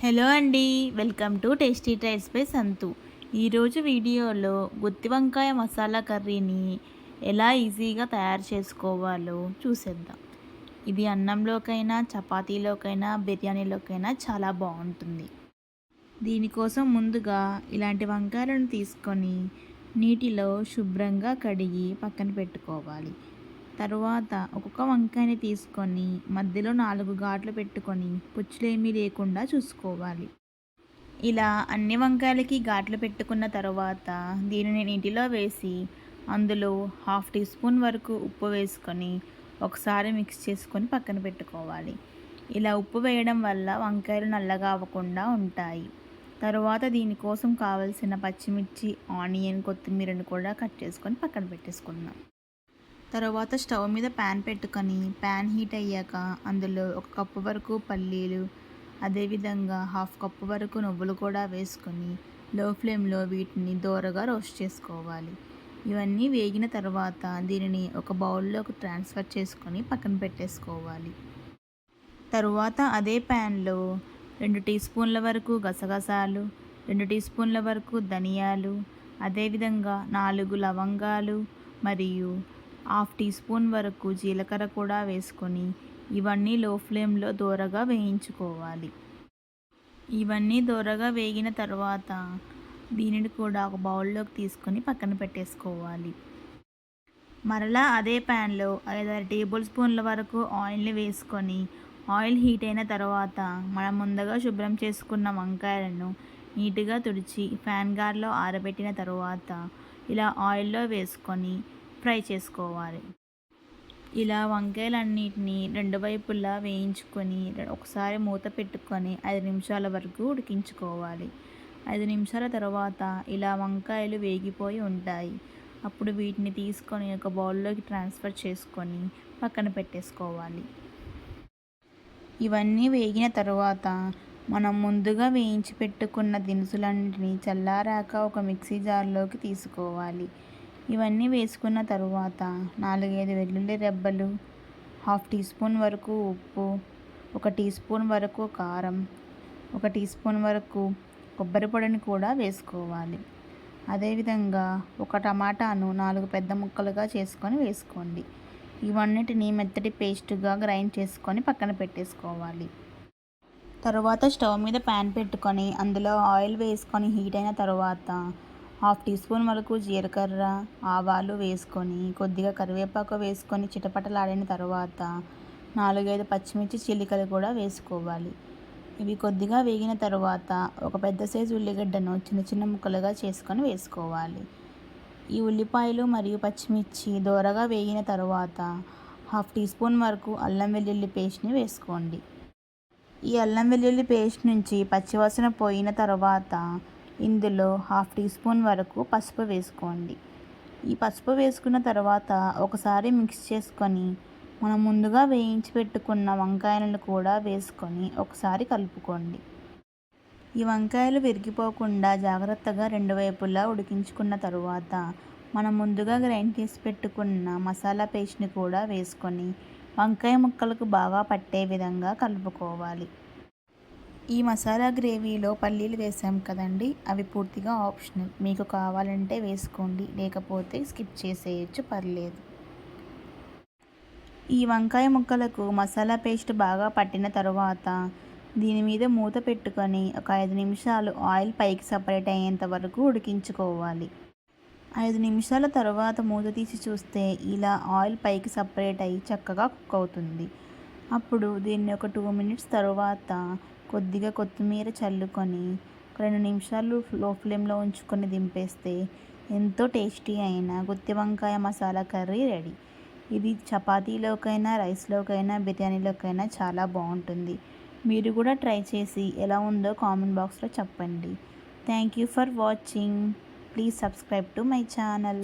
Hello అండి, welcome to tasty tries by Santu. ఈరోజు వీడియోలో గుత్తి వంకాయ మసాలా కర్రీని ఎలా ఈజీగా తయారు చేసుకోవాలో చూసేద్దాం. ఇది అన్నంలోకైనా, చపాతీలోకైనా, బిర్యానీలోకైనా చాలా బాగుంటుంది. దీనికోసం ముందుగా ఇలాంటి వంకాయలను తీసుకొని నీటిలో శుభ్రంగా కడిగి పక్కన పెట్టుకోవాలి. తరువాత ఒక్కొక్క వంకాయని తీసుకొని మధ్యలో 4 ఘాట్లు పెట్టుకొని పుచ్చులేమీ లేకుండా చూసుకోవాలి. ఇలా అన్ని వంకాయలకి ఘాట్లు పెట్టుకున్న తర్వాత దీనిని నీటిలో వేసి అందులో 1/2 టీ స్పూన్ వరకు ఉప్పు వేసుకొని ఒకసారి మిక్స్ చేసుకొని పక్కన పెట్టుకోవాలి. ఇలా ఉప్పు వేయడం వల్ల వంకాయలు నల్లగా అవ్వకుండా ఉంటాయి. తరువాత దీనికోసం కావలసిన పచ్చిమిర్చి, ఆనియన్, కొత్తిమీరను కూడా కట్ చేసుకొని పక్కన పెట్టేసుకుందాం. తర్వాత స్టవ్ మీద ప్యాన్ పెట్టుకొని ప్యాన్ హీట్ అయ్యాక అందులో 1 కప్పు వరకు పల్లీలు, అదేవిధంగా 1/2 కప్పు వరకు నువ్వులు కూడా వేసుకొని లో ఫ్లేమ్లో వీటిని దోరగా రోస్ట్ చేసుకోవాలి. ఇవన్నీ వేగిన తర్వాత దీనిని ఒక బౌల్లోకి ట్రాన్స్ఫర్ చేసుకొని పక్కన పెట్టేసుకోవాలి. తరువాత అదే ప్యాన్లో 2 టీ స్పూన్ల వరకు గసగసాలు, 2 టీ స్పూన్ల వరకు ధనియాలు, అదేవిధంగా 4 లవంగాలు మరియు 1/2 టీ స్పూన్ వరకు జీలకర్ర కూడా వేసుకొని ఇవన్నీ లో ఫ్లేమ్లో దోరగా వేయించుకోవాలి. ఇవన్నీ దోరగా వేగిన తర్వాత దీనిని కూడా ఒక బౌల్లోకి తీసుకొని పక్కన పెట్టేసుకోవాలి. మరలా అదే ప్యాన్లో 5-6 టేబుల్ స్పూన్ల వరకు ఆయిల్ని వేసుకొని ఆయిల్ హీట్ అయిన తర్వాత మనం ముందుగా శుభ్రం చేసుకున్న వంకాయలను నీట్గా తుడిచి ఫ్యాన్ గార్లో ఆరబెట్టిన తర్వాత ఇలా ఆయిల్లో వేసుకొని ఫ్రై చేసుకోవాలి. ఇలా వంకాయలన్నిటిని 2 వైపులా వేయించుకొని ఒకసారి మూత పెట్టుకొని 5 నిమిషాల వరకు ఉడికించుకోవాలి. 5 నిమిషాల తర్వాత ఇలా వంకాయలు వేగిపోయి ఉంటాయి. అప్పుడు వీటిని తీసుకొని ఒక బౌల్లోకి ట్రాన్స్ఫర్ చేసుకొని పక్కన పెట్టేసుకోవాలి. ఇవన్నీ వేగిన తర్వాత మనం ముందుగా వేయించి పెట్టుకున్న దినుసులన్నింటినీ చల్లారాక ఒక మిక్సీ జార్లోకి తీసుకోవాలి. ఇవన్నీ వేసుకున్న తరువాత 4-5 వెల్లుల్లి రెబ్బలు, 1/2 టీ స్పూన్ వరకు ఉప్పు, 1 టీ స్పూన్ వరకు కారం, 1 టీ స్పూన్ వరకు కొబ్బరి పొడిని కూడా వేసుకోవాలి. అదేవిధంగా 1 టమాటాను 4 పెద్ద ముక్కలుగా చేసుకొని వేసుకోండి. ఇవన్నిటిని మెత్తటి పేస్టుగా గ్రైండ్ చేసుకొని పక్కన పెట్టేసుకోవాలి. తరువాత స్టవ్ మీద ప్యాన్ పెట్టుకొని అందులో ఆయిల్ వేసుకొని హీట్ అయిన తర్వాత 1/2 టీ స్పూన్ వరకు జీలకర్ర, ఆవాలు వేసుకొని కొద్దిగా కరివేపాకు వేసుకొని చిటపటలాడిన తర్వాత 4-5 పచ్చిమిర్చి చీలికలు కూడా వేసుకోవాలి. ఇవి కొద్దిగా వేగిన తర్వాత ఒక పెద్ద సైజు ఉల్లిగడ్డను చిన్న చిన్న ముక్కలుగా చేసుకొని వేసుకోవాలి. ఈ ఉల్లిపాయలు మరియు పచ్చిమిర్చి దోరగా వేగిన తర్వాత 1/2 టీ స్పూన్ వరకు అల్లం వెల్లుల్లి పేస్ట్ని వేసుకోండి. ఈ అల్లం వెల్లుల్లి పేస్ట్ నుంచి పచ్చివాసన పోయిన తర్వాత ఇందులో 1/2 టీ స్పూన్ వరకు పసుపు వేసుకోండి. ఈ పసుపు వేసుకున్న తర్వాత ఒకసారి మిక్స్ చేసుకొని మనం ముందుగా వేయించి పెట్టుకున్న వంకాయలను కూడా వేసుకొని ఒకసారి కలుపుకోండి. ఈ వంకాయలు విరిగిపోకుండా జాగ్రత్తగా 2 వైపులా ఉడికించుకున్న తరువాత మనం ముందుగా గ్రైండ్ చేసి పెట్టుకున్న మసాలా పేస్ట్ని కూడా వేసుకొని వంకాయ ముక్కలకు బాగా పట్టే విధంగా కలుపుకోవాలి. ఈ మసాలా గ్రేవీలో పల్లీలు వేసాం కదండి, అవి పూర్తిగా ఆప్షనల్. మీకు కావాలంటే వేసుకోండి, లేకపోతే స్కిప్ చేసేయచ్చు, పర్లేదు. ఈ వంకాయ ముక్కలకు మసాలా పేస్ట్ బాగా పట్టిన తర్వాత దీని మీద మూత పెట్టుకొని ఒక 5 నిమిషాలు ఆయిల్ పైకి సపరేట్ అయ్యేంత వరకు ఉడికించుకోవాలి. 5 నిమిషాల తర్వాత మూత తీసి చూస్తే ఇలా ఆయిల్ పైకి సపరేట్ అయ్యి చక్కగా కుక్ అవుతుంది. అప్పుడు దీన్ని ఒక 2 మినిట్స్ తర్వాత కొద్దిగా కొత్తిమీర చల్లుకొని 2 నిమిషాలు లో ఫ్లేమ్లో ఉంచుకొని దింపేస్తే ఎంతో టేస్టీ అయిన గుత్తి వంకాయ మసాలా కర్రీ రెడీ. ఇది చపాతీలోకైనా, రైస్లోకైనా, బిర్యానీలోకైనా చాలా బాగుంటుంది. మీరు కూడా ట్రై చేసి ఎలా ఉందో కామెంట్ బాక్స్లో చెప్పండి. Thank you for watching. Please subscribe to my channel.